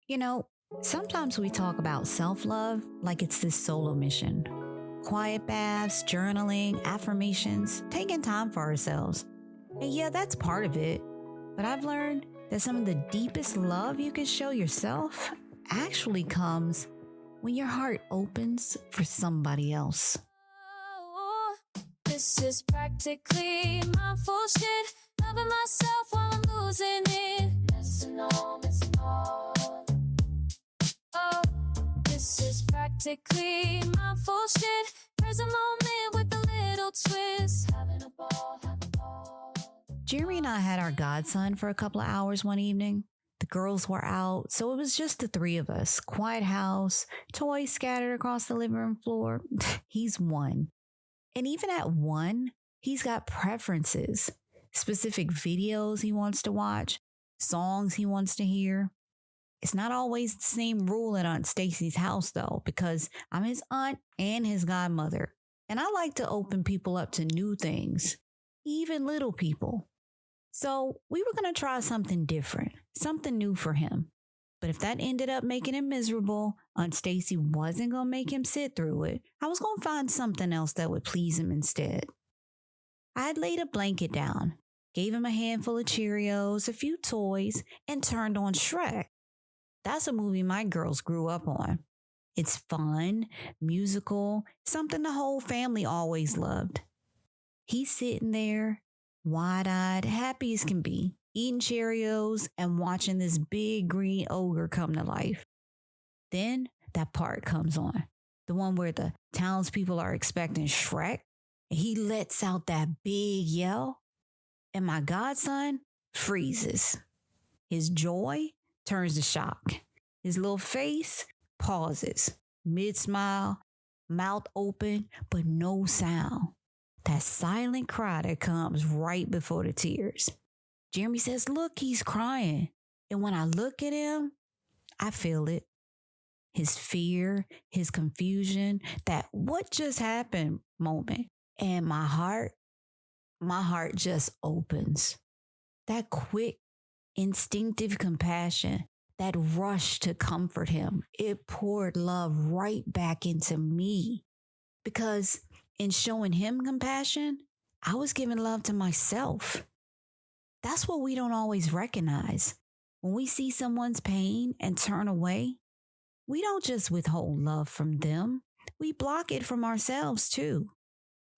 You know, sometimes we talk about self love like it's this solo mission. Quiet baths, journaling, affirmations, taking time for ourselves. And yeah, that's part of it. But I've learned that some of the deepest love you can show yourself actually comes when your heart opens for somebody else. Oh, this is practically mindful shit. Loving myself while I'm losing it. Missing all. Oh, this is practically mindful shit. Present moment with a little twist. Having a ball, having a ball. Jeremy and I had our godson for a couple of hours one evening. The girls were out, so it was just the three of us. Quiet house, toys scattered across the living room floor. He's one. And even at one, he's got preferences, specific videos he wants to watch, songs he wants to hear. It's not always the same rule at Aunt Stacey's house, though, because I'm his aunt and his godmother. And I like to open people up to new things, even little people. So we were going to try something different, something new for him. But if that ended up making him miserable, Aunt Stacey wasn't going to make him sit through it. I was going to find something else that would please him instead. I had laid a blanket down, gave him a handful of Cheerios, a few toys, and turned on Shrek. That's a movie my girls grew up on. It's fun, musical, something the whole family always loved. He's sitting there, wide-eyed, happy as can be, eating Cheerios and watching this big green ogre come to life. Then that part comes on, the one where the townspeople are expecting Shrek, and he lets out that big yell, and my godson freezes. His joy turns to shock. His little face pauses, mid-smile, mouth open, but no sound. That silent cry that comes right before the tears. Jeremy says, "Look, he's crying." And when I look at him, I feel it. His fear, his confusion, that what just happened moment. And my heart just opens. That quick, instinctive compassion, that rush to comfort him, it poured love right back into me. Because in showing him compassion, I was giving love to myself. That's what we don't always recognize. When we see someone's pain and turn away, we don't just withhold love from them, we block it from ourselves too.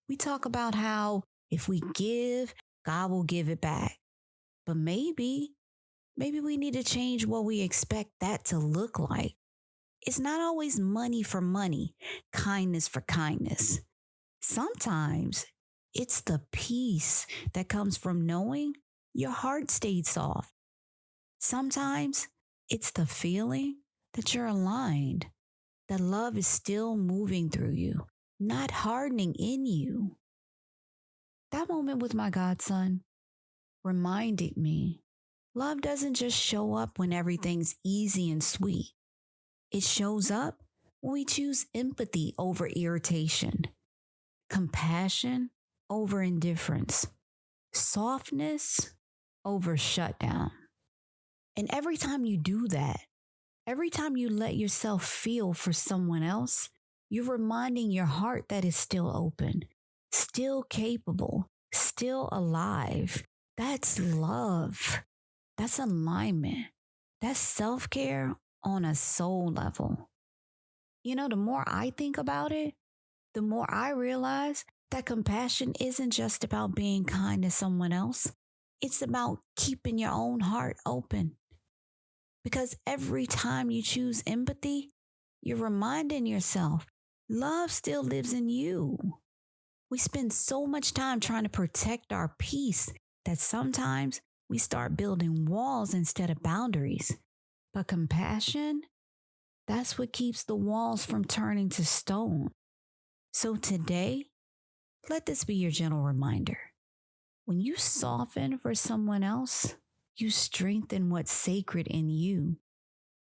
We talk about how if we give, God will give it back. But maybe we need to change what we expect that to look like. It's not always money for money, kindness for kindness. Sometimes it's the peace that comes from knowing your heart stayed soft. Sometimes it's the feeling that you're aligned, that love is still moving through you, not hardening in you. That moment with my godson reminded me love doesn't just show up when everything's easy and sweet. It shows up when we choose empathy over irritation, compassion over indifference, softness over shutdown. And every time you do that, every time you let yourself feel for someone else, you're reminding your heart that it's still open, still capable, still alive. That's love. That's alignment. That's self-care on a soul level. You know, the more I think about it, the more I realize that compassion isn't just about being kind to someone else. It's about keeping your own heart open. Because every time you choose empathy, you're reminding yourself, love still lives in you. We spend so much time trying to protect our peace that sometimes we start building walls instead of boundaries. But compassion, that's what keeps the walls from turning to stone. So today, let this be your gentle reminder. When you soften for someone else, you strengthen what's sacred in you.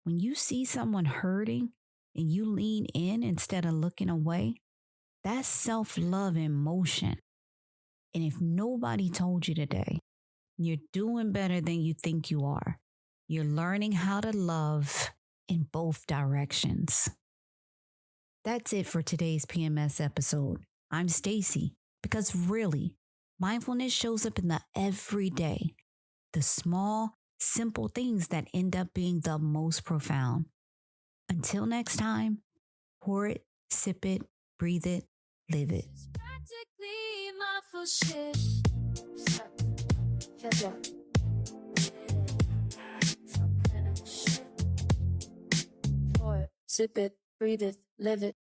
When you see someone hurting and you lean in instead of looking away, that's self-love in motion. And if nobody told you today, you're doing better than you think you are. You're learning how to love in both directions. That's it for today's PMS episode. I'm Stacey, because really, mindfulness shows up in the everyday, the small, simple things that end up being the most profound. Until next time, pour it, sip it, breathe it, live it. It's practically mindful shit. Pour it, sip it, breathe it, live it.